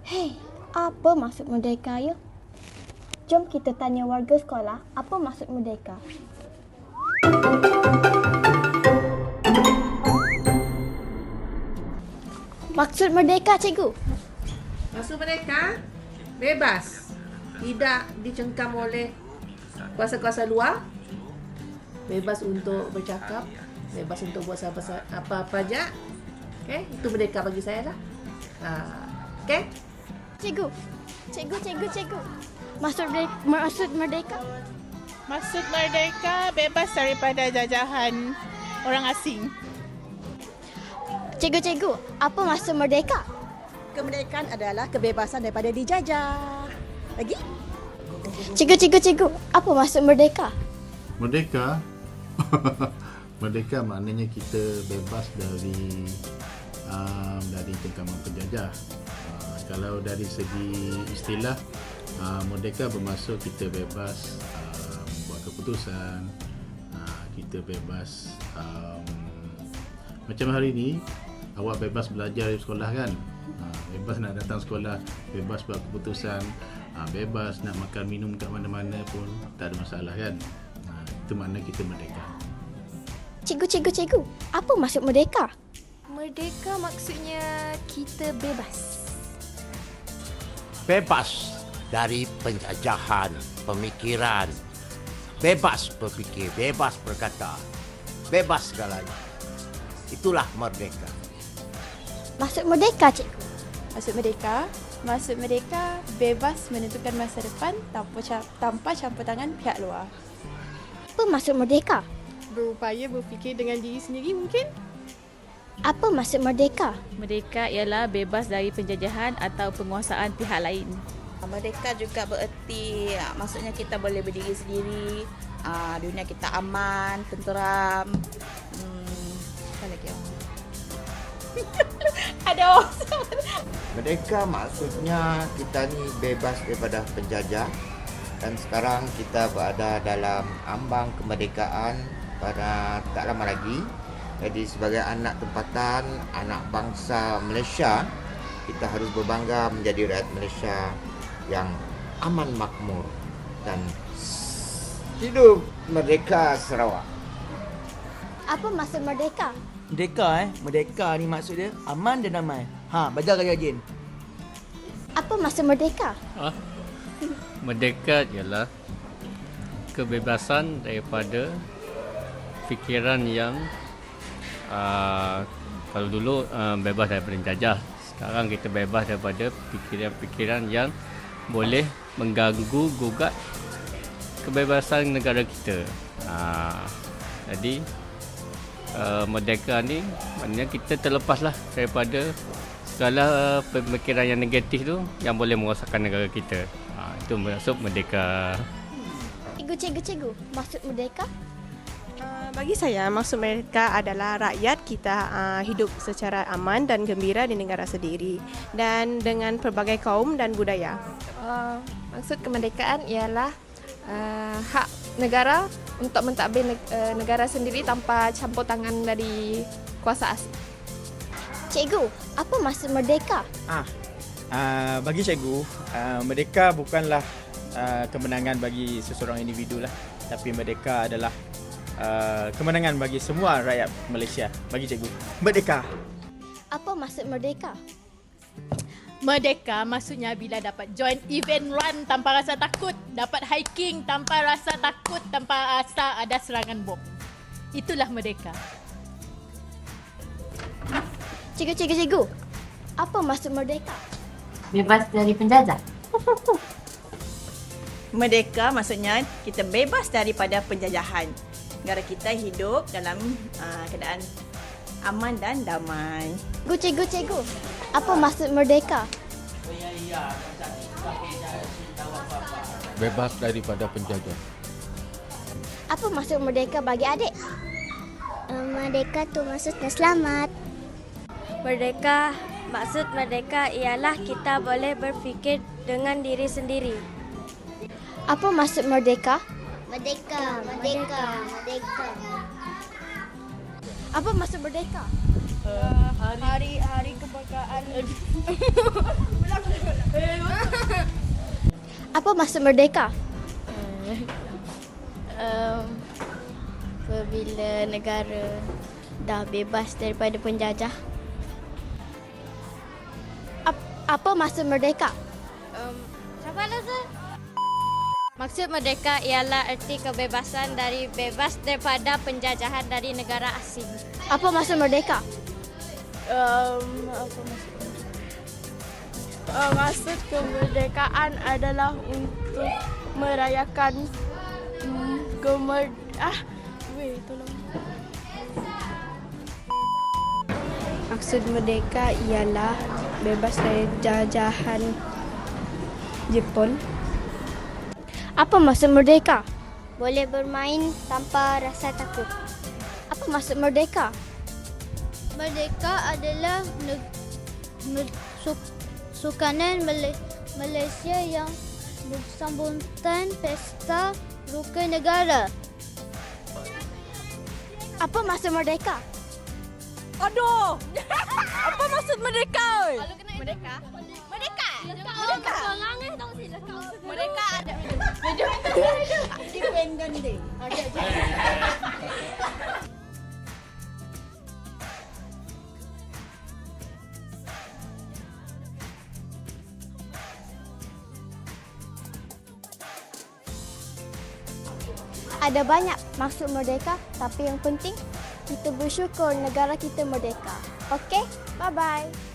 Hei, apa maksud merdeka ya? Jom kita tanya warga sekolah apa maksud merdeka. Maksud merdeka, cikgu? Maksud merdeka bebas, tidak dicengkam oleh kuasa-kuasa luar, bebas untuk bercakap, bebas untuk buat apa-apa aja. Okey, itu merdeka bagi saya lah. Okey. Cikgu. Maksud merdeka? Maksud merdeka bebas daripada jajahan orang asing. Cikgu, apa maksud merdeka? Kemerdekaan adalah kebebasan daripada dijajah. Lagi? Cikgu, apa maksud merdeka? Merdeka? Merdeka maknanya kita bebas dari cengkaman penjajah. Kalau dari segi istilah, merdeka bermaksud kita bebas buat keputusan, kita bebas macam hari ni awak bebas belajar di sekolah kan, bebas nak datang sekolah, bebas buat keputusan, bebas nak makan minum kat mana-mana pun tak ada masalah kan. Itu makna kita merdeka. Cikgu, apa maksud merdeka? Merdeka maksudnya kita bebas. Bebas dari penjajahan pemikiran, bebas berfikir, bebas berkata, bebas segalanya. Itulah merdeka. Maksud merdeka, cikgu? Maksud merdeka bebas menentukan masa depan tanpa campur tangan pihak luar. Apa maksud merdeka? Berupaya berfikir dengan diri sendiri mungkin. Apa maksud merdeka? Merdeka ialah bebas dari penjajahan atau penguasaan pihak lain. Merdeka juga bererti maksudnya kita boleh berdiri sendiri, dunia kita aman, tenteram. Apa lagi? Ada Merdeka maksudnya kita ni bebas daripada penjajah dan sekarang kita berada dalam ambang kemerdekaan pada tak lama lagi. Jadi sebagai anak tempatan, anak bangsa Malaysia, kita harus berbangga menjadi rakyat Malaysia yang aman makmur dan hidup merdeka Sarawak. Apa maksud merdeka? Merdeka ni maksud dia aman dan damai. Belajar rajin. Apa maksud merdeka? Merdeka ialah kebebasan daripada fikiran yang kalau dulu bebas daripada penjajah. Sekarang kita bebas daripada fikiran-fikiran yang boleh mengganggu gugat kebebasan negara kita. Jadi merdeka ni maknanya kita terlepaslah daripada segala pemikiran yang negatif tu yang boleh merosakkan negara kita. Itu maksud merdeka. Cikgu, maksud merdeka? Bagi saya, maksud merdeka adalah rakyat kita hidup secara aman dan gembira di negara sendiri dan dengan pelbagai kaum dan budaya. Maksud kemerdekaan ialah hak negara untuk mentadbir negara sendiri tanpa campur tangan dari kuasa asing. Cikgu, apa maksud merdeka? Bagi cikgu, merdeka bukanlah kemenangan bagi seseorang individu lah, tapi merdeka adalah kemenangan bagi semua rakyat Malaysia. Bagi cikgu, merdeka. Apa maksud merdeka? Merdeka maksudnya bila dapat join event run tanpa rasa takut, dapat hiking tanpa rasa takut, tanpa rasa ada serangan bom. Itulah merdeka. Cikgu, apa maksud merdeka? Bebas dari penjajah. Merdeka maksudnya kita bebas daripada penjajahan. Negara kita hidup dalam keadaan aman dan damai. Cikgu, apa maksud merdeka? Bebas daripada penjajah. Apa maksud merdeka bagi adik? Merdeka tu maksudnya selamat. Maksud merdeka ialah kita boleh berfikir dengan diri sendiri. Apa maksud merdeka? Merdeka. Apa maksud merdeka? Hari kemerdekaan. Apa maksud merdeka? Apabila negara dah bebas daripada penjajah. Apa maksud merdeka? Siapa tu? Maksud merdeka ialah erti kebebasan dari bebas daripada penjajahan dari negara asing. Apa maksud merdeka? Maksud kemerdekaan adalah untuk merayakan Maksud merdeka ialah bebas dari jajahan Jepun. Apa maksud merdeka? Boleh bermain tanpa rasa takut. Apa maksud merdeka? Merdeka adalah sukanan Malaysia yang bersambungkan pesta rukun negara. Apa maksud merdeka? Aduh! Apa maksud merdeka? Merdeka? Merdeka. Merdeka ada. Ada banyak maksud merdeka, tapi yang penting kita bersyukur negara kita merdeka. Okey? Bye-bye.